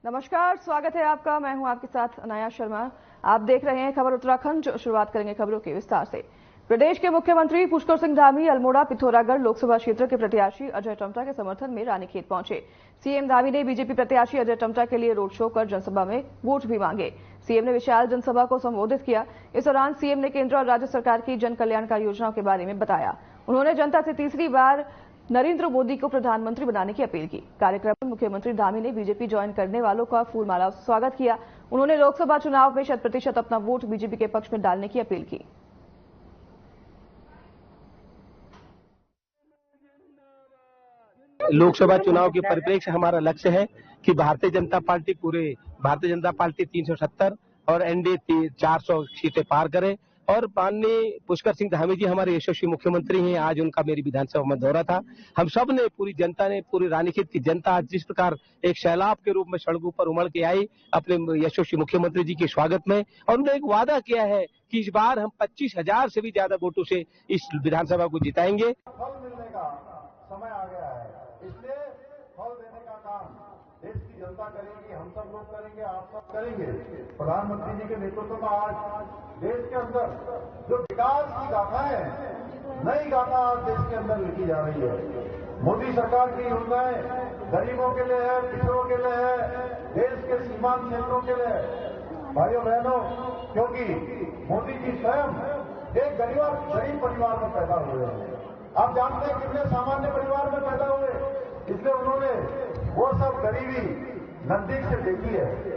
नमस्कार, स्वागत है आपका। मैं हूं आपके साथ अनाया शर्मा। आप देख रहे हैं खबर उत्तराखंड। शुरुआत करेंगे खबरों के विस्तार से। प्रदेश के मुख्यमंत्री पुष्कर सिंह धामी अल्मोड़ा पिथौरागढ़ लोकसभा क्षेत्र के प्रत्याशी अजय टम्टा के समर्थन में रानीखेत पहुंचे। सीएम धामी ने बीजेपी प्रत्याशी अजय टम्टा के लिए रोड शो कर जनसभा में वोट भी मांगे। सीएम ने विशाल जनसभा को संबोधित किया। इस दौरान सीएम ने केंद्र और राज्य सरकार की जन कल्याणकारी योजनाओं के बारे में बताया। उन्होंने जनता से तीसरी बार नरेंद्र मोदी को प्रधानमंत्री बनाने की अपील की। कार्यक्रम में मुख्यमंत्री धामी ने बीजेपी ज्वाइन करने वालों का फूलमाला से स्वागत किया। उन्होंने लोकसभा चुनाव में 100% अपना वोट बीजेपी के पक्ष में डालने की अपील की। लोकसभा चुनाव के परिप्रेक्ष्य हमारा लक्ष्य है कि भारतीय जनता पार्टी 370 और एनडीए 400 सीटें पार करे। और माननीय पुष्कर सिंह धामी जी हमारे यशस्वी मुख्यमंत्री हैं। आज उनका मेरी विधानसभा में दौरा था। हम सब ने, पूरी जनता ने, पूरी रानीखेत की जनता आज जिस प्रकार एक सैलाब के रूप में सड़कों पर उमड़ के आई अपने यशस्वी मुख्यमंत्री जी के स्वागत में, और उन्होंने एक वादा किया है कि इस बार हम 25,000 से भी ज्यादा वोटों से इस विधानसभा को जिताएंगे। फल मिलने का समय आ गया है, इसलिए फल देने का काम देश की जनता करेगी, हम सब लोग करेंगे, आप सब करेंगे। प्रधानमंत्री जी के नेतृत्व में आज देश के अंदर जो विकास की गाथा है, नई गाथा आज देश के अंदर लिखी जा रही है। मोदी सरकार की योजनाएं गरीबों के लिए है, पिछड़ों के लिए है, देश के सीमांत क्षेत्रों के लिए है। भाइयों बहनों, क्योंकि मोदी जी स्वयं एक गरीब परिवार में पैदा हुए हैं। आप जानते हैं कितने सामान्य परिवार में पैदा हुए, इसलिए उन्होंने वो सब गरीबी नजदीक से देखी है।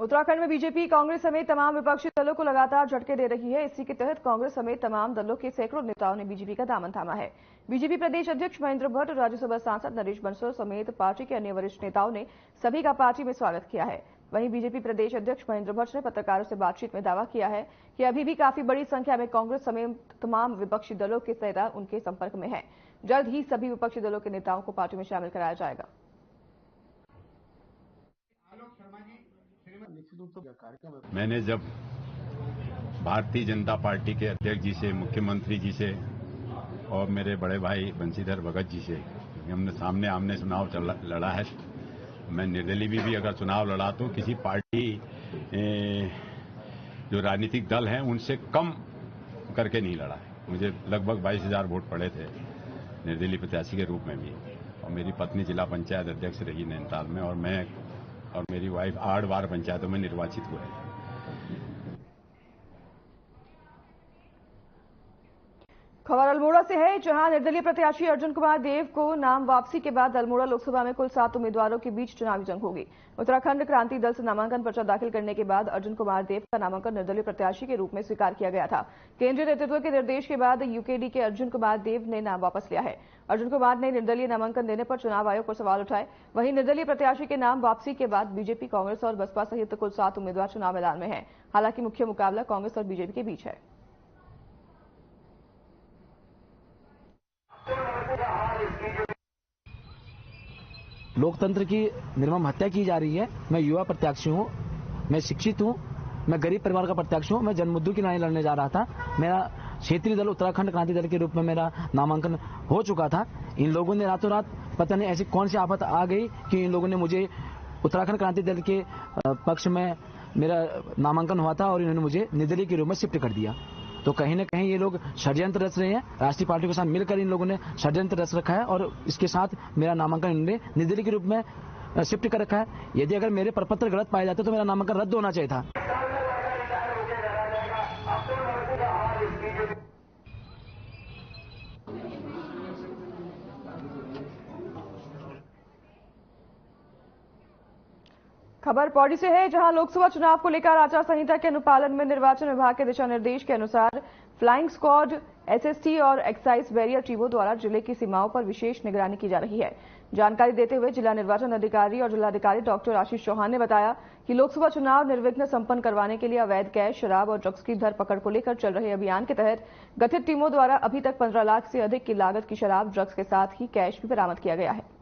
उत्तराखंड में बीजेपी कांग्रेस समेत तमाम विपक्षी दलों को लगातार झटके दे रही है। इसी के तहत कांग्रेस समेत तमाम दलों के सैकड़ों नेताओं ने बीजेपी का दामन थामा है। बीजेपी प्रदेश अध्यक्ष महेंद्र भट्ट, राज्यसभा सांसद नरेश बंसल समेत पार्टी के अन्य वरिष्ठ नेताओं ने सभी का पार्टी में स्वागत किया है। वहीं बीजेपी प्रदेश अध्यक्ष महेंद्र भट्ट ने पत्रकारों से बातचीत में दावा किया है कि अभी भी काफी बड़ी संख्या में कांग्रेस समेत तमाम विपक्षी दलों के नेता उनके संपर्क में हैं। जल्द ही सभी विपक्षी दलों के नेताओं को पार्टी में शामिल कराया जाएगा। मैंने जब भारतीय जनता पार्टी के अध्यक्ष जी से, मुख्यमंत्री जी से और मेरे बड़े भाई बंशीधर भगत जी से हमने सामने आमने चुनाव लड़ा है। मैं निर्दलीय भी अगर चुनाव लड़ा तो किसी पार्टी जो राजनीतिक दल हैं उनसे कम करके नहीं लड़ा है। मुझे लगभग 22,000 वोट पड़े थे निर्दलीय प्रत्याशी के रूप में भी, और मेरी पत्नी जिला पंचायत अध्यक्ष रही नैनीताल में, और मैं और मेरी वाइफ 8 बार पंचायतों में निर्वाचित हुए। खबर अल्मोड़ा से है, जहां निर्दलीय प्रत्याशी अर्जुन कुमार देव को नाम वापसी के बाद अल्मोड़ा लोकसभा में कुल 7 उम्मीदवारों के बीच चुनावी जंग होगी। उत्तराखंड क्रांति दल से नामांकन पर्चा दाखिल करने के बाद अर्जुन कुमार देव का नामांकन निर्दलीय प्रत्याशी के रूप में स्वीकार किया गया था। केंद्रीय नेतृत्व के निर्देश के बाद यूकेडी के अर्जुन कुमार देव ने नाम वापस लिया है। अर्जुन कुमार ने निर्दलीय नामांकन देने पर चुनाव आयोग पर सवाल उठाए। वहीं निर्दलीय प्रत्याशी के नाम वापसी के बाद बीजेपी, कांग्रेस और बसपा सहित कुल 7 उम्मीदवार चुनाव मैदान में हैं। हालांकि मुख्य मुकाबला कांग्रेस और बीजेपी के बीच है। लोकतंत्र की निर्मम हत्या की जा रही है। मैं युवा प्रत्याशी हूँ, मैं शिक्षित हूँ, मैं गरीब परिवार का प्रत्याशी हूँ। मैं जनमुद्दों की लड़ाई लड़ने जा रहा था। मेरा क्षेत्रीय दल उत्तराखंड क्रांति दल के रूप में मेरा नामांकन हो चुका था। इन लोगों ने रातों रात पता नहीं ऐसी कौन सी आफत आ गई कि इन लोगों ने मुझे उत्तराखंड क्रांति दल के पक्ष में मेरा नामांकन हुआ था और इन्होंने मुझे निर्दलीय के रूप में शिफ्ट कर दिया। तो कहीं न कहीं ये लोग षड्यंत्र रच रहे हैं। राष्ट्रीय पार्टी के साथ मिलकर इन लोगों ने षड्यंत्र रच रखा है और इसके साथ मेरा नामांकन इन्होंने निर्दलीय के रूप में शिफ्ट कर रखा है। यदि अगर मेरे प्रपत्र गलत पाए जाते तो मेरा नामांकन रद्द होना चाहिए था। खबर पौड़ी से है, जहां लोकसभा चुनाव को लेकर आचार संहिता के अनुपालन में निर्वाचन विभाग के दिशा निर्देश के अनुसार फ्लाइंग स्क्वाड, एसएसटी और एक्साइज बैरियर टीमों द्वारा जिले की सीमाओं पर विशेष निगरानी की जा रही है। जानकारी देते हुए जिला निर्वाचन अधिकारी और जिलाधिकारी डॉक्टर आशीष चौहान ने बताया कि लोकसभा चुनाव निर्विघ्न संपन्न करवाने के लिए अवैध कैश, शराब और ड्रग्स की धरपकड़ को लेकर चल रहे अभियान के तहत गठित टीमों द्वारा अभी तक 15 लाख से अधिक की लागत की शराब, ड्रग्स के साथ ही कैश भी बरामद किया गया है।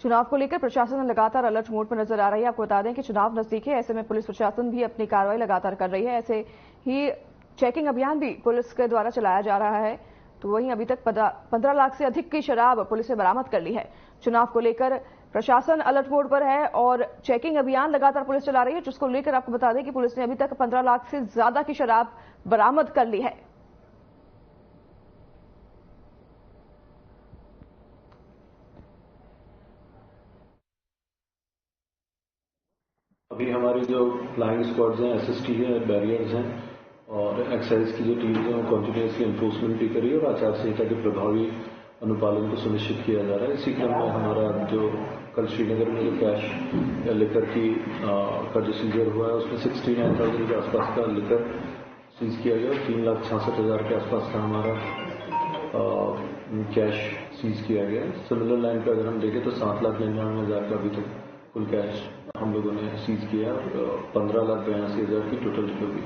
चुनाव को लेकर प्रशासन लगातार अलर्ट मोड पर नजर आ रही है। आपको बता दें कि चुनाव नजदीक है, ऐसे में पुलिस प्रशासन भी अपनी कार्रवाई लगातार कर रही है। ऐसे ही चेकिंग अभियान भी पुलिस के द्वारा चलाया जा रहा है। तो वहीं अभी तक 15 लाख से अधिक की शराब पुलिस ने बरामद कर ली है। चुनाव को लेकर प्रशासन अलर्ट मोड पर है और चेकिंग अभियान लगातार पुलिस चला रही है, जिसको लेकर आपको बता दें कि पुलिस ने अभी तक 15 लाख से ज्यादा की शराब बरामद कर ली है। अभी हमारी जो फ्लाइंग स्क्वाड्स हैं, एसएसटी है, बैरियर्स हैं और एक्साइज की जो टीम है वो कंटिन्यूसली एनफोर्समेंट भी करी और आचार संहिता के प्रभावी अनुपालन को सुनिश्चित किया जा रहा है। इसी क्रम में हमारा जो कल श्रीनगर में जो कैश या लिकर का जो सीजर हुआ है उसमें 69,000 के आसपास का लिकर सीज किया गया और 3,66,000 के आसपास का हमारा कैश सीज किया गया। सिमिलर लाइन पर अगर हम देखें तो 7,99,000 का अभी तक कुल कैश हम लोगों ने सीज किया और 15,82,000 की total recovery.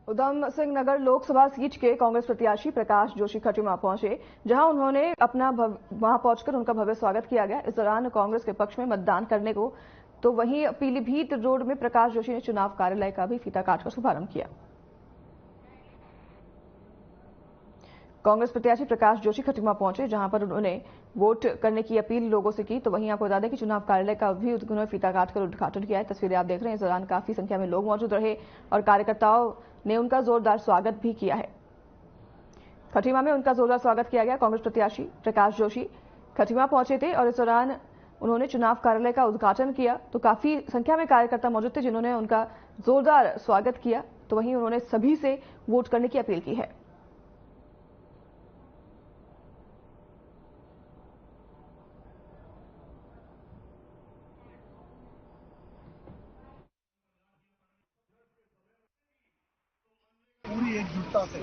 Udham Singh Nagar Lok Sabha seat के कांग्रेस प्रत्याशी प्रकाश जोशी खटीमा पहुंचे, जहां उन्होंने वहां पहुंचकर उनका भव्य स्वागत किया गया। इस दौरान कांग्रेस के पक्ष में मतदान करने को तो वहीं पीलीभीत रोड में प्रकाश जोशी ने चुनाव कार्यालय का भी फीता काटकर शुभारंभ किया। कांग्रेस प्रत्याशी प्रकाश जोशी खटीमा पहुंचे, जहां पर उन्होंने वोट करने की अपील लोगों से की। तो वहीं आपको बता दें कि चुनाव कार्यालय का भी उन्होंने फीता काटकर उद्घाटन किया है। तस्वीरें आप देख रहे हैं। इस दौरान काफी संख्या में लोग मौजूद रहे और कार्यकर्ताओं ने उनका जोरदार स्वागत भी किया है। खटीमा में उनका जोरदार स्वागत किया गया। कांग्रेस प्रत्याशी प्रकाश जोशी खटीमा पहुंचे थे और इस दौरान उन्होंने चुनाव कार्यालय का उद्घाटन किया। तो काफी संख्या में कार्यकर्ता मौजूद थे जिन्होंने उनका जोरदार स्वागत किया। तो वहीं उन्होंने सभी से वोट करने की अपील की है। पूरी एकजुटता से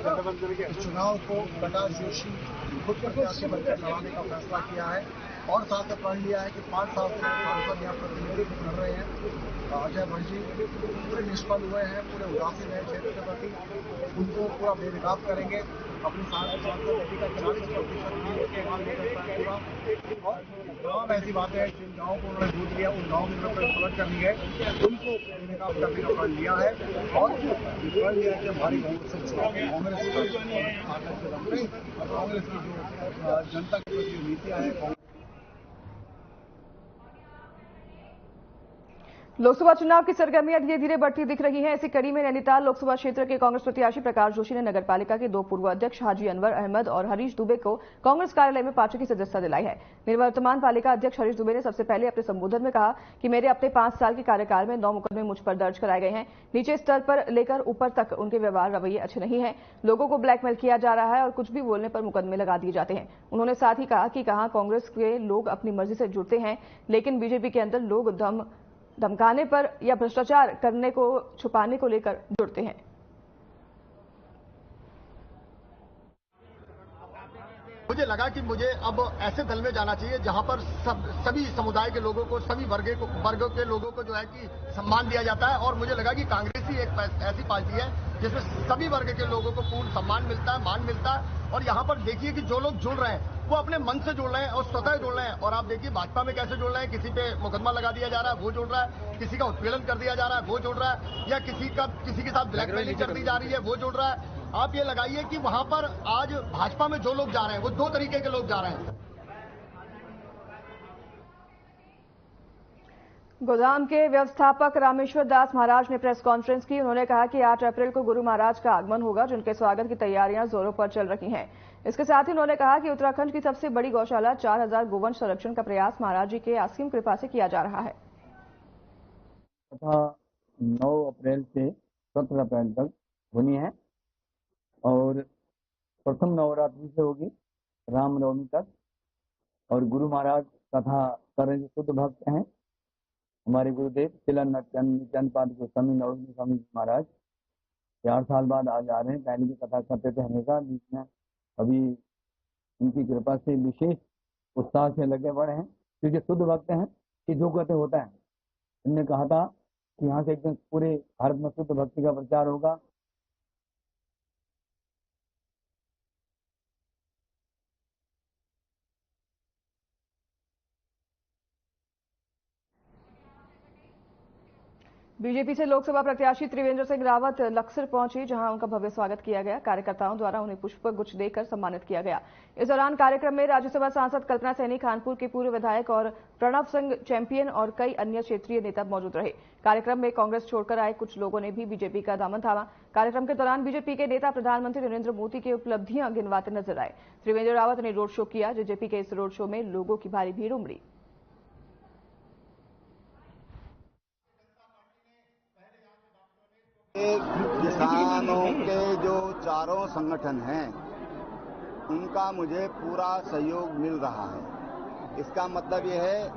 चुनाव को प्रकाश जोशी खुद प्रत्याशी बनकर लड़ाने का फैसला किया है और साथ में प्रण लिया है कि 5 साल से सांसद यहाँ प्रतिनिधित्व कर रहे हैं। अजय भट्ट जी पूरे निष्फल हुए हैं, पूरे उदासीन है क्षेत्र के प्रति, उनको पूरा बेनकाब करेंगे। अपनी सांसद नीति का 40% पूरा और तमाम ऐसी बातें हैं जिन गाँव को उन्होंने दूध लिया उन गाँव की तरफ पलट करनी है, उनको बेनकाब करने का प्रण लिया है और प्रण लिया कि हमारी कांग्रेस की जो जनता की प्रति नीतियां हैं। लोकसभा चुनाव की सरगर्मियां धीरे धीरे बढ़ती दिख रही हैं। इसी कड़ी में नैनीताल लोकसभा क्षेत्र के कांग्रेस प्रत्याशी प्रकाश जोशी ने नगरपालिका के 2 पूर्व अध्यक्ष हाजी अनवर अहमद और हरीश दुबे को कांग्रेस कार्यालय में पार्टी की सदस्यता दिलाई है। निवर्तमान पालिका अध्यक्ष हरीश दुबे ने सबसे पहले अपने संबोधन में कहा कि मेरे अपने 5 साल के कार्यकाल में 9 मुकदमे मुझ पर दर्ज कराए गए हैं। नीचे स्तर पर लेकर ऊपर तक उनके व्यवहार रवैये अच्छे नहीं है। लोगों को ब्लैकमेल किया जा रहा है और कुछ भी बोलने पर मुकदमे लगा दिए जाते हैं। उन्होंने साथ ही कहा कि कहां कांग्रेस के लोग अपनी मर्जी से जुड़ते हैं, लेकिन बीजेपी के अंदर लोग धमकाने पर या भ्रष्टाचार करने को छुपाने को लेकर जुड़ते हैं। मुझे लगा कि मुझे अब ऐसे दल में जाना चाहिए जहां पर सभी समुदाय के लोगों को, सभी वर्गों के लोगों को जो है कि सम्मान दिया जाता है और मुझे लगा कि कांग्रेस ही एक ऐसी पार्टी है जिसमें सभी वर्ग के लोगों को पूर्ण सम्मान मिलता है, मान मिलता है। और यहाँ पर देखिए कि जो लोग जुड़ रहे हैं वो अपने मन से जुड़ रहे हैं और स्वतः जुड़ रहे हैं। और आप देखिए भाजपा में कैसे जुड़ रहे हैं, किसी पे मुकदमा लगा दिया जा रहा है वो जुड़ रहा है, किसी का उत्पीड़न कर दिया जा रहा है वो जुड़ रहा है, या किसी के साथ ब्लैकमेलिंग कर दी जा रही है वो जुड़ रहा है। आप ये लगाइए कि वहां पर आज भाजपा में जो लोग जा रहे हैं वो 2 तरीके के लोग जा रहे हैं। गोदाम के व्यवस्थापक रामेश्वर दास महाराज ने प्रेस कॉन्फ्रेंस की। उन्होंने कहा कि 8 अप्रैल को गुरु महाराज का आगमन होगा, जिनके स्वागत की तैयारियां जोरों पर चल रही हैं। इसके साथ ही उन्होंने कहा कि उत्तराखंड की सबसे बड़ी गौशाला 4000 गोवंश संरक्षण का प्रयास महाराज जी के असीम कृपा से किया जा रहा है। तथा 9 अप्रैल से 17 अप्रैल तक होनी है और प्रथम नवरात्रि से होगी रामनवमी तक। और गुरु महाराज तथा जो शुद्ध भक्त हैं हमारे गुरुदेव तिलन चंद पाद गोस्वामी नवोदय स्वामी महाराज 4 साल बाद आज आ रहे हैं। पहले की कथा करते थे हमेशा, बीच में अभी उनकी कृपा से विशेष उत्साह से लगे बढ़े हैं क्योंकि शुद्ध भक्त हैं कि जो कहते होता है। इनने कहा था कि यहाँ से एकदम पूरे भारत में शुद्ध भक्ति का प्रचार होगा। बीजेपी से लोकसभा प्रत्याशी त्रिवेंद्र सिंह रावत लक्सर पहुंचे, जहां उनका भव्य स्वागत किया गया। कार्यकर्ताओं द्वारा उन्हें पुष्प गुच्छ देकर सम्मानित किया गया। इस दौरान कार्यक्रम में राज्यसभा सांसद कल्पना सैनी, कानपुर के पूर्व विधायक और प्रणव सिंह चैंपियन और कई अन्य क्षेत्रीय नेता मौजूद रहे। कार्यक्रम में कांग्रेस छोड़कर आए कुछ लोगों ने भी बीजेपी का दामन थामा। कार्यक्रम के दौरान बीजेपी के नेता प्रधानमंत्री नरेंद्र मोदी की उपलब्धियां गिनवाते नजर आए। त्रिवेंद्र रावत ने रोड शो किया। बीजेपी के इस रोड शो में लोगों की भारी भीड़ उमड़ी। किसानों के जो चारों संगठन हैं उनका मुझे पूरा सहयोग मिल रहा है। इसका मतलब यह है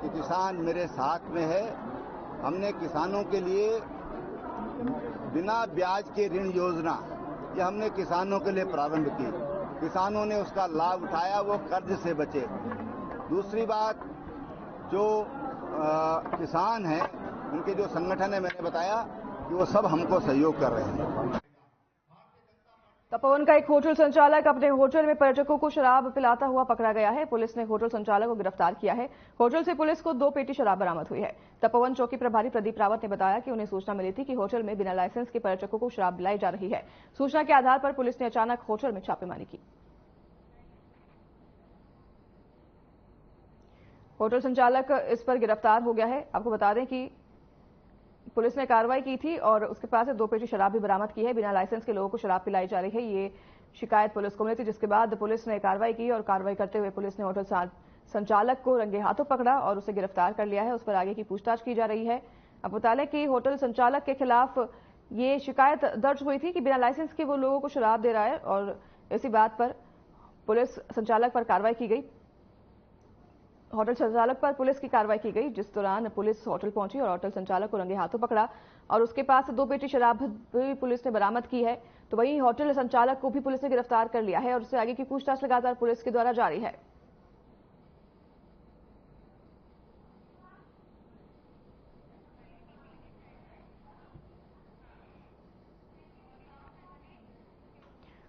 कि किसान मेरे साथ में है। हमने किसानों के लिए बिना ब्याज के ऋण योजना ये हमने किसानों के लिए प्रारंभ की। किसानों ने उसका लाभ उठाया, वो कर्ज से बचे। दूसरी बात, जो किसान हैं उनके जो संगठन है, मैंने बताया कि वो सब हमको सहयोग कर रहे हैं। तपोवन का एक होटल संचालक अपने होटल में पर्यटकों को शराब पिलाता हुआ पकड़ा गया है। पुलिस ने होटल संचालक को गिरफ्तार किया है। होटल से पुलिस को 2 पेटी शराब बरामद हुई है। तपोवन चौकी प्रभारी प्रदीप रावत ने बताया कि उन्हें सूचना मिली थी कि होटल में बिना लाइसेंस के पर्यटकों को शराब पिलाई जा रही है। सूचना के आधार पर पुलिस ने अचानक होटल में छापेमारी की। होटल संचालक इस पर गिरफ्तार हो गया है। आपको बता दें कि पुलिस ने कार्रवाई की थी और उसके पास से 2 पेटी शराब भी बरामद की है। बिना लाइसेंस के लोगों को शराब पिलाई जा रही है, ये शिकायत पुलिस को मिली थी, जिसके बाद पुलिस ने कार्रवाई की और कार्रवाई करते हुए पुलिस ने होटल संचालक को रंगे हाथों पकड़ा और उसे गिरफ्तार कर लिया है। उस पर आगे की पूछताछ की जा रही है। अब बता लें कि होटल संचालक के खिलाफ ये शिकायत दर्ज हुई थी कि बिना लाइसेंस के वो लोगों को शराब दे रहा है और इसी बात पर पुलिस संचालक पर कार्रवाई की गई। होटल संचालक पर पुलिस की कार्रवाई की गई, जिस दौरान पुलिस होटल पहुंची और होटल संचालक को रंगे हाथों पकड़ा और उसके पास 2 पेटी शराब भी पुलिस ने बरामद की है। तो वहीं होटल संचालक को भी पुलिस ने गिरफ्तार कर लिया है और उससे आगे की पूछताछ लगातार पुलिस के द्वारा जारी है।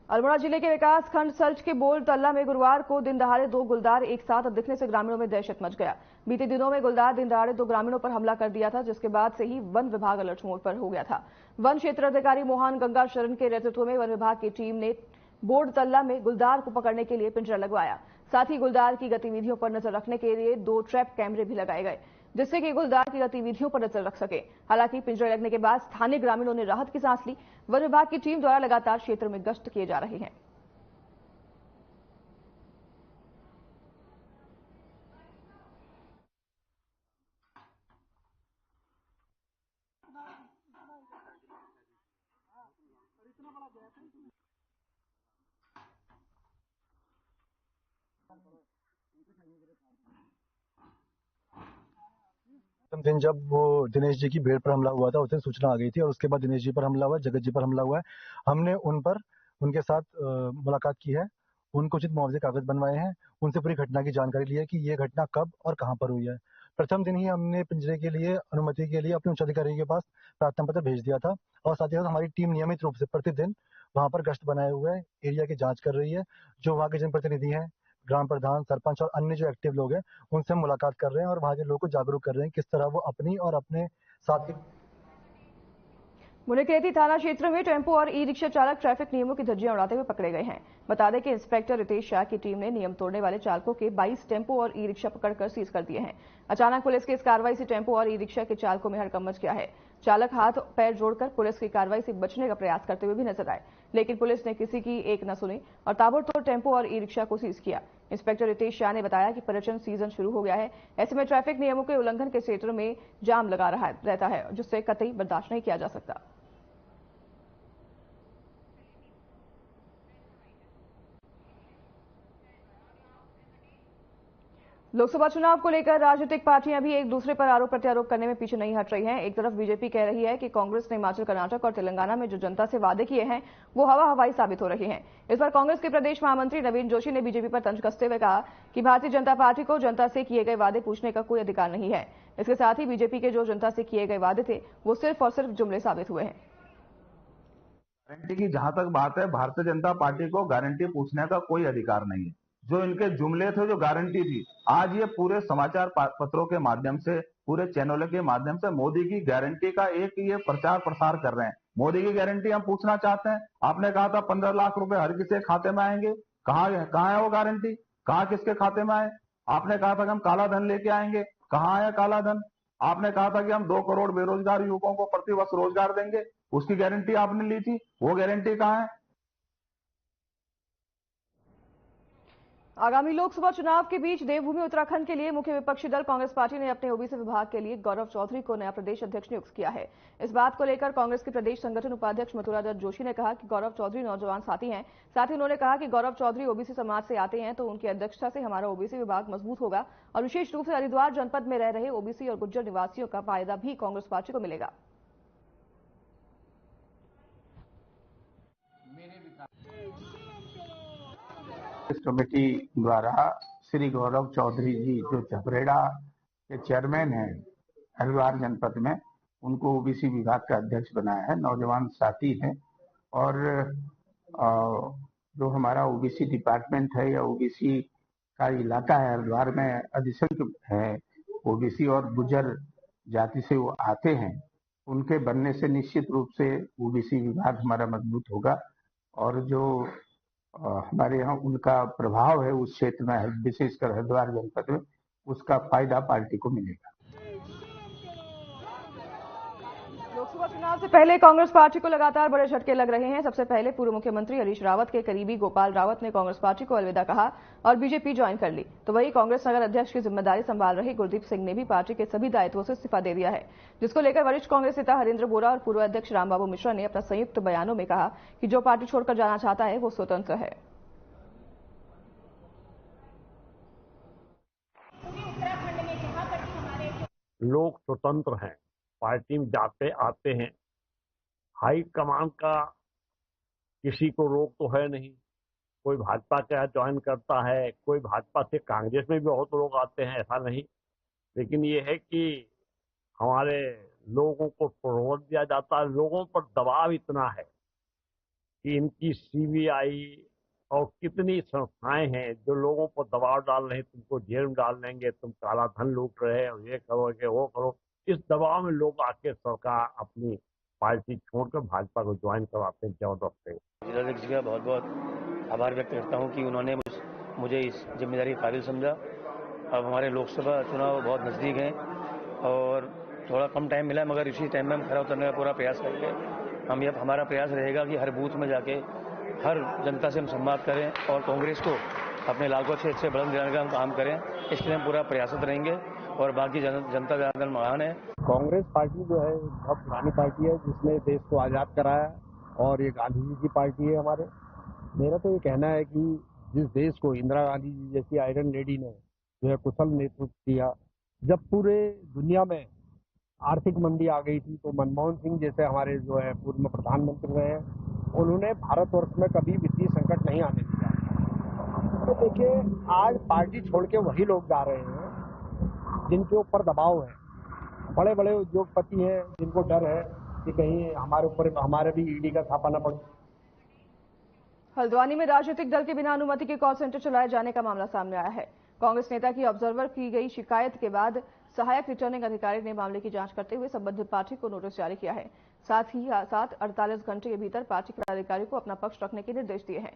अल्मोड़ा जिले के विकास खंड सल्च के बोल तल्ला में गुरुवार को दिन दहाड़े 2 गुलदार एक साथ दिखने से ग्रामीणों में दहशत मच गया। बीते दिनों में गुलदार दिन दहाड़े 2 ग्रामीणों पर हमला कर दिया था, जिसके बाद से ही वन विभाग अलर्ट मोड पर हो गया था। वन क्षेत्र अधिकारी मोहन गंगा शरण के नेतृत्व में वन विभाग की टीम ने बोर्ड तल्ला में गुलदार को पकड़ने के लिए पिंजरा लगवाया। साथ ही गुलदार की गतिविधियों पर नजर रखने के लिए 2 ट्रैप कैमरे भी लगाए गए, जिससे कि गुलदार की गतिविधियों पर नजर रख सके। हालांकि पिंजरे लगने के बाद स्थानीय ग्रामीणों ने राहत की सांस ली। वन विभाग की टीम द्वारा लगातार क्षेत्र में गश्त किए जा रही है। दिन जब वो दिनेश जी की भेड़ पर हमला हुआ था, उसे सूचना आ गई थी और उसके बाद दिनेश जी पर हमला हुआ, जगत जी पर हमला हुआ है। हमने उनके साथ मुलाकात की है, उनको उचित मुआवजे कागज बनवाए हैं, उनसे पूरी घटना की जानकारी ली है कि ये घटना कब और कहां पर हुई है। प्रथम दिन ही हमने पिंजरे के लिए अनुमति के लिए अपने उच्च अधिकारी के पास प्रार्थना पत्र भेज दिया था और साथ ही साथ हमारी टीम नियमित रूप से प्रतिदिन वहां पर गश्त बनाए हुए एरिया की जांच कर रही है। जो वहाँ के जनप्रतिनिधि हैं, ग्राम प्रधान, सरपंच और अन्य जो एक्टिव लोग हैं, उनसे हम मुलाकात कर रहे हैं और वहाँ के लोगों को जागरूक कर रहे हैं किस तरह वो अपनी और अपने साथी। मुनिकेती थाना क्षेत्र में टेम्पो और ई रिक्शा चालक ट्रैफिक नियमों की धज्जियां उड़ाते हुए पकड़े गए हैं। बता दें कि इंस्पेक्टर रितेश शाह की टीम ने नियम तोड़ने वाले चालकों के 22 टेम्पो और ई रिक्शा पकड़कर सीज कर दिए हैं। अचानक पुलिस की इस कार्रवाई से टेम्पो और ई रिक्शा के चालकों में हड़कंप मच गया है। चालक हाथ पैर जोड़कर पुलिस की कार्रवाई से बचने का प्रयास करते हुए भी नजर आए, लेकिन पुलिस ने किसी की एक न सुनी और ताबड़तोड़ टेम्पो और ई रिक्शा को सीज किया। इंस्पेक्टर रितेश शाह ने बताया कि पर्यटन सीजन शुरू हो गया है, ऐसे में ट्रैफिक नियमों के उल्लंघन के क्षेत्र में जाम लगा रहता है, जिससे कतई बर्दाश्त नहीं किया जा सकता। लोकसभा चुनाव को लेकर राजनीतिक पार्टियां भी एक दूसरे पर आरोप प्रत्यारोप करने में पीछे नहीं हट रही हैं। एक तरफ बीजेपी कह रही है कि कांग्रेस ने हिमाचल, कर्नाटक और तेलंगाना में जो जनता से वादे किए हैं वो हवा हवाई साबित हो रही हैं। इस पर कांग्रेस के प्रदेश महामंत्री नवीन जोशी ने बीजेपी पर तंज कसते हुए कहा कि भारतीय जनता पार्टी को जनता से किए गए वादे पूछने का कोई अधिकार नहीं है। इसके साथ ही बीजेपी के जो जनता से किए गए वादे थे वो सिर्फ और सिर्फ जुमले साबित हुए हैं। गारंटी की जहां तक बात है, भारतीय जनता पार्टी को गारंटी पूछने का कोई अधिकार नहीं है। जो इनके जुमले थे, जो गारंटी थी, आज ये पूरे समाचार पत्रों के माध्यम से पूरे चैनलों के माध्यम से मोदी की गारंटी का एक ये प्रचार प्रसार कर रहे हैं। मोदी की गारंटी हम पूछना चाहते हैं। आपने कहा था 15 लाख रुपए हर किसी के खाते में आएंगे, कहाँ है वो गारंटी? कहाँ किसके खाते में आए? आपने कहा था कि हम काला धन लेके आएंगे, कहाँ आया काला धन? आपने कहा था कि हम 2 करोड़ बेरोजगार युवकों को प्रतिवर्ष रोजगार देंगे, उसकी गारंटी आपने ली थी, वो गारंटी कहाँ है? आगामी लोकसभा चुनाव के बीच देवभूमि उत्तराखंड के लिए मुख्य विपक्षी दल कांग्रेस पार्टी ने अपने ओबीसी विभाग के लिए गौरव चौधरी को नया प्रदेश अध्यक्ष नियुक्त किया है। इस बात को लेकर कांग्रेस के प्रदेश संगठन उपाध्यक्ष मथुरा जोशी ने कहा कि गौरव चौधरी नौजवान साथी हैं। साथ ही उन्होंने कहा कि गौरव चौधरी ओबीसी समाज से आते हैं तो उनकी अध्यक्षता से हमारा ओबीसी विभाग मजबूत होगा और विशेष रूप से हरिद्वार जनपद में रह रहे ओबीसी और गुज्जर निवासियों का फायदा भी कांग्रेस पार्टी को मिलेगा। इस कमेटी द्वारा श्री गौरव चौधरी जी जो झबरेड़ा के चेयरमैन हैं हरिद्वार जनपद में, उनको ओबीसी विभाग का अध्यक्ष बनाया है। नौजवान साथी हैं और जो हमारा ओबीसी डिपार्टमेंट है या ओबीसी का इलाका है हरिद्वार में, अधिसंख्य है ओबीसी और गुज्जर जाति से वो आते हैं। उनके बनने से निश्चित रूप से ओबीसी विभाग हमारा मजबूत होगा और जो हमारे यहाँ उनका प्रभाव है उस क्षेत्र में, विशेषकर हरिद्वार जनपद में, उसका फायदा पार्टी को मिलेगा। लोकसभा चुनाव से पहले कांग्रेस पार्टी को लगातार बड़े झटके लग रहे हैं। सबसे पहले पूर्व मुख्यमंत्री हरीश रावत के करीबी गोपाल रावत ने कांग्रेस पार्टी को अलविदा कहा और बीजेपी ज्वाइन कर ली। तो वहीं कांग्रेस नगर अध्यक्ष की जिम्मेदारी संभाल रहे गुरदीप सिंह ने भी पार्टी के सभी दायित्वों से इस्तीफा दे दिया है, जिसको लेकर वरिष्ठ कांग्रेस नेता हरेंद्र बोरा और पूर्व अध्यक्ष रामबाबू मिश्रा ने अपना संयुक्त बयानों में कहा कि जो पार्टी छोड़कर जाना चाहता है वो स्वतंत्र है। लोग स्वतंत्र हैं, पार्टी में जाते आते हैं। हाईकमान का किसी को रोक तो है नहीं। कोई भाजपा का ज्वाइन करता है, कोई भाजपा से कांग्रेस में भी बहुत लोग आते हैं, ऐसा नहीं। लेकिन ये है कि हमारे लोगों को प्रलोभन दिया जाता है। लोगों पर दबाव इतना है कि इनकी सीबीआई और कितनी संस्थाएं हैं जो लोगों पर दबाव डाल रहे हैं, तुमको जेल में डाल देंगे, तुम काला धन लूट रहे हो, ये करोगे वो करो। इस दबाव में लोग आके सरकार अपनी पार्टी छोड़कर भाजपा को ज्वाइन करवाते हैं जबरदस्ती। जिलाध्यक्ष जी का बहुत बहुत आभार व्यक्त करता हूं कि उन्होंने मुझे इस जिम्मेदारी काबिल समझा। अब हमारे लोकसभा चुनाव बहुत नजदीक हैं और थोड़ा कम टाइम मिला, मगर इसी टाइम में हम खरा उतरने का पूरा प्रयास करेंगे। हमारा प्रयास रहेगा कि हर बूथ में जाके हर जनता से हम संवाद करें और कांग्रेस को अपने लाखों से बुलंद दिलाने का हम काम करें। इसके लिए हम पूरा प्रयासरत रहेंगे और बाकी जनता जनार्दन महान है। कांग्रेस पार्टी जो है बहुत पुरानी पार्टी है जिसने देश को आजाद कराया और ये गांधी जी की पार्टी है हमारे। मेरा तो ये कहना है कि जिस देश को इंदिरा गांधी जी जैसी आयरन लेडी ने जो है कुशल नेतृत्व किया, जब पूरे दुनिया में आर्थिक मंदी आ गई थी तो मनमोहन सिंह जैसे हमारे जो है पूर्व प्रधानमंत्री रहे, उन्होंने भारतवर्ष में कभी वित्तीय संकट नहीं आने दिया। तो देखिए आज पार्टी छोड़ के वही लोग जा रहे हैं जिनके ऊपर दबाव है। बड़े बड़े उद्योगपति हैं जिनको डर है कि कहीं हमारे भी ईडी का छापा न पड़े। हल्द्वानी में राजनीतिक दल के बिना अनुमति के कॉल सेंटर चलाए जाने का मामला सामने आया है। कांग्रेस नेता की ऑब्जर्वर की गई शिकायत के बाद सहायक रिटर्निंग अधिकारी ने मामले की जांच करते हुए संबंधित पार्टी को नोटिस जारी किया है। साथ ही 48 घंटे के भीतर पार्टी के पदाधिकारी को अपना पक्ष रखने के निर्देश दिए हैं।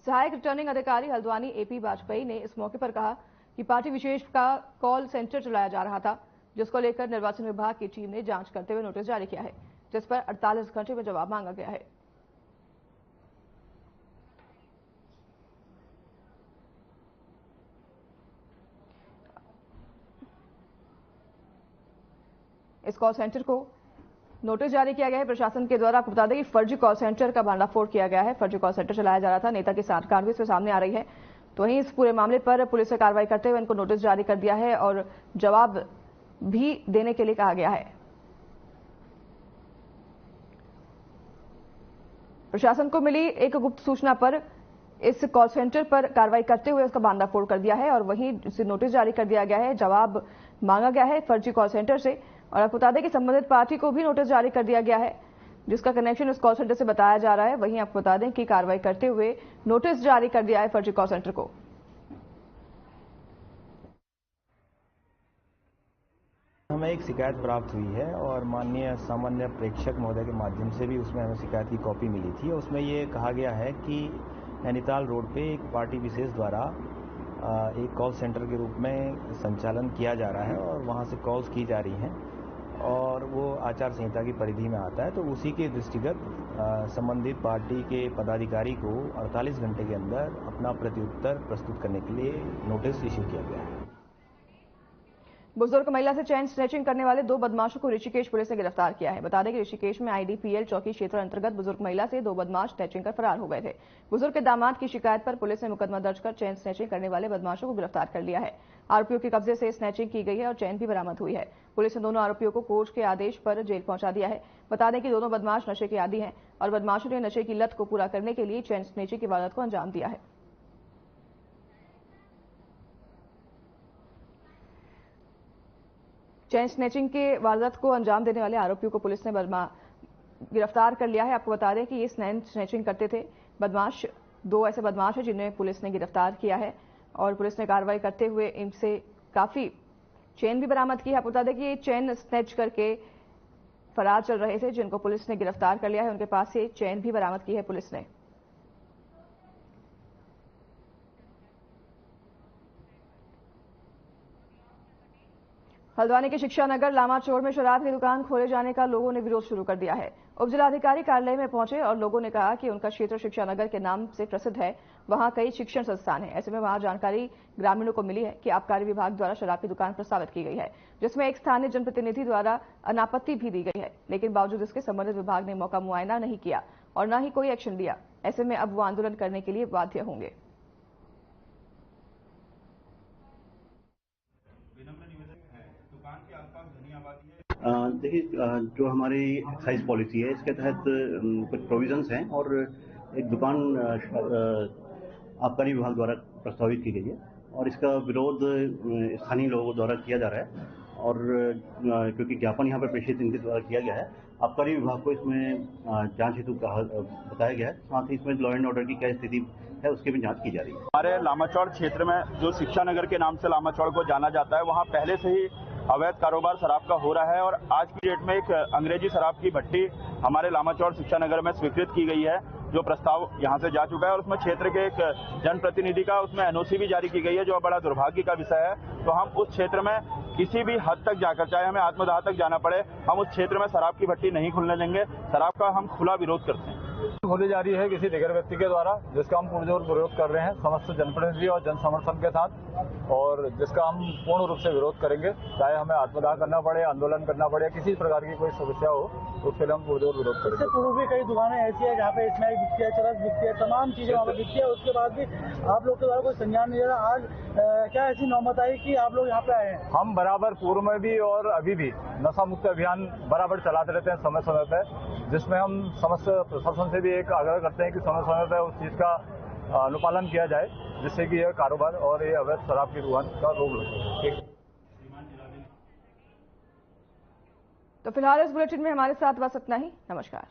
सहायक रिटर्निंग अधिकारी हल्द्वानी एपी वाजपेयी ने इस मौके पर कहा कि पार्टी विशेष का कॉल सेंटर चलाया जा रहा था, जिसको लेकर निर्वाचन विभाग की टीम ने जांच करते हुए नोटिस जारी किया है, जिस पर 48 घंटे में जवाब मांगा गया है। इस कॉल सेंटर को नोटिस जारी किया गया है प्रशासन के द्वारा। आपको बता दें कि फर्जी कॉल सेंटर का भांडाफोड़ किया गया है। फर्जी कॉल सेंटर चलाया जा रहा था, नेता की साठगांठ भी इसमें सामने आ रही है। तो वहीं इस पूरे मामले पर पुलिस ने कार्रवाई करते हुए इनको नोटिस जारी कर दिया है और जवाब भी देने के लिए कहा गया है। प्रशासन को मिली एक गुप्त सूचना पर इस कॉल सेंटर पर कार्रवाई करते हुए उसका भांडाफोड़ कर दिया है और वहीं इसे नोटिस जारी कर दिया गया है। जवाब मांगा गया है फर्जी कॉल सेंटर से और आपको बता दें कि संबंधित पार्टी को भी नोटिस जारी कर दिया गया है, जिसका कनेक्शन इस कॉल सेंटर से बताया जा रहा है। वहीं आपको बता दें कि कार्रवाई करते हुए नोटिस जारी कर दिया है फर्जी कॉल सेंटर को। हम हमें एक शिकायत प्राप्त हुई है और माननीय सामान्य प्रेक्षक महोदय के माध्यम से भी उसमें हमें शिकायत की कॉपी मिली थी। उसमें ये कहा गया है कि नैनीताल रोड पे एक पार्टी विशेष द्वारा एक कॉल सेंटर के रूप में संचालन किया जा रहा है और वहाँ से कॉल्स की जा रही हैं और वो आचार संहिता की परिधि में आता है। तो उसी के दृष्टिगत संबंधित पार्टी के पदाधिकारी को 48 घंटे के अंदर अपना प्रत्युत्तर प्रस्तुत करने के लिए नोटिस इश्यू किया गया है। बुजुर्ग महिला से चेन स्नैचिंग करने वाले 2 बदमाशों को ऋषिकेश पुलिस ने गिरफ्तार किया है। बता दें कि ऋषिकेश में आईडीपीएल चौकी क्षेत्र अंतर्गत बुजुर्ग महिला से 2 बदमाश स्नैचिंग कर फरार हो गए थे। बुजुर्ग के दामाद की शिकायत पर पुलिस ने मुकदमा दर्ज कर चेन स्नैचिंग करने वाले बदमाशों को गिरफ्तार कर लिया है। आरोपियों के कब्जे से स्नैचिंग की गई है और चेन भी बरामद हुई है। पुलिस ने दोनों आरोपियों को कोर्ट के आदेश पर जेल पहुंचा दिया है। बता दें कि दोनों बदमाश नशे के आदी हैं और बदमाशों ने नशे की लत को पूरा करने के लिए चेन स्नैचिंग की वारदात को अंजाम दिया है। चेन स्नैचिंग के वारदात को अंजाम देने वाले आरोपियों को पुलिस ने गिरफ्तार कर लिया है। आपको बता दें कि ये स्नैचिंग करते थे बदमाश। 2 ऐसे बदमाश हैं जिन्हें पुलिस ने गिरफ्तार किया है और पुलिस ने कार्रवाई करते हुए इनसे काफी चेन भी बरामद की है। आपको बता दें कि ये चेन स्नैच करके फरार चल रहे थे, जिनको पुलिस ने गिरफ्तार कर लिया है। उनके पास से चेन भी बरामद की है पुलिस ने। हल्द्वानी के शिक्षा नगर लामाचौड़ में शराब की दुकान खोले जाने का लोगों ने विरोध शुरू कर दिया है। उपजिलाधिकारी कार्यालय में पहुंचे और लोगों ने कहा कि उनका क्षेत्र शिक्षा नगर के नाम से प्रसिद्ध है, वहां कई शिक्षण संस्थान हैं। ऐसे में वहां जानकारी ग्रामीणों को मिली है कि आबकारी विभाग द्वारा शराब की दुकान प्रस्तावित की गई है, जिसमें एक स्थानीय जनप्रतिनिधि द्वारा अनापत्ति भी दी गई है, लेकिन बावजूद इसके संबंधित विभाग ने मौका मुआयना नहीं किया और न ही कोई एक्शन लिया। ऐसे में अब वो आंदोलन करने के लिए बाध्य होंगे। देखिए, जो हमारी एक्साइज पॉलिसी है इसके तहत कुछ प्रोविजंस हैं और एक दुकान आबकारी विभाग द्वारा प्रस्तावित की गई है और इसका विरोध स्थानीय लोगों द्वारा किया जा रहा है और क्योंकि ज्ञापन यहाँ पर प्रेषित इनके द्वारा किया गया है, आबकारी विभाग को इसमें जांच हेतु बताया गया है। साथ ही इसमें लॉ एंड ऑर्डर की क्या स्थिति है उसकी भी जांच की जा रही है। हमारे लामाचौड़ क्षेत्र में जो शिक्षा नगर के नाम से लामाचौड़ को जाना जाता है, वहाँ पहले से ही अवैध कारोबार शराब का हो रहा है और आज की डेट में एक अंग्रेजी शराब की भट्टी हमारे लामाचौड़ शिक्षा नगर में स्वीकृत की गई है, जो प्रस्ताव यहां से जा चुका है और उसमें क्षेत्र के एक जनप्रतिनिधि का उसमें एनओसी भी जारी की गई है, जो बड़ा दुर्भाग्य का विषय है। तो हम उस क्षेत्र में किसी भी हद तक जाकर, चाहे हमें आत्मदाह तक जाना पड़े, हम उस क्षेत्र में शराब की भट्टी नहीं खुलने देंगे। शराब का हम खुला विरोध करते हैं। खोली जा रही है किसी दिगर व्यक्ति के द्वारा, जिसका हम पुरजोर विरोध कर रहे हैं समस्त जनप्रतिनिधि और जन समर्थन के साथ, और जिसका हम पूर्ण रूप से विरोध करेंगे। चाहे हमें आत्मदाह करना पड़े, आंदोलन करना पड़े, किसी प्रकार की कोई समस्या हो तो उसके लिए हम पुरजोर विरोध करेंगे। इससे पूर्व भी कई दुकानें ऐसी है जहाँ पे स्नैक बिकती है, चरस बिकती है, तमाम चीजें वहाँ पे बिकती है, उसके बाद भी आप लोग के द्वारा कोई संज्ञान नहीं लिया। आज क्या ऐसी नौबत आई कि आप लोग यहाँ पे आए हैं? हम बराबर पूर्व में भी और अभी भी नशा मुक्त अभियान बराबर चलाते रहते हैं समय समय पर, जिसमें हम समस्त प्रशासन से भी एक आग्रह करते हैं कि समय समय पर उस चीज का अनुपालन किया जाए, जिससे कि यह कारोबार और ये अवैध शराब की दुकान का रोक लगे। तो फिलहाल इस बुलेटिन में हमारे साथ बस इतना ही। नमस्कार।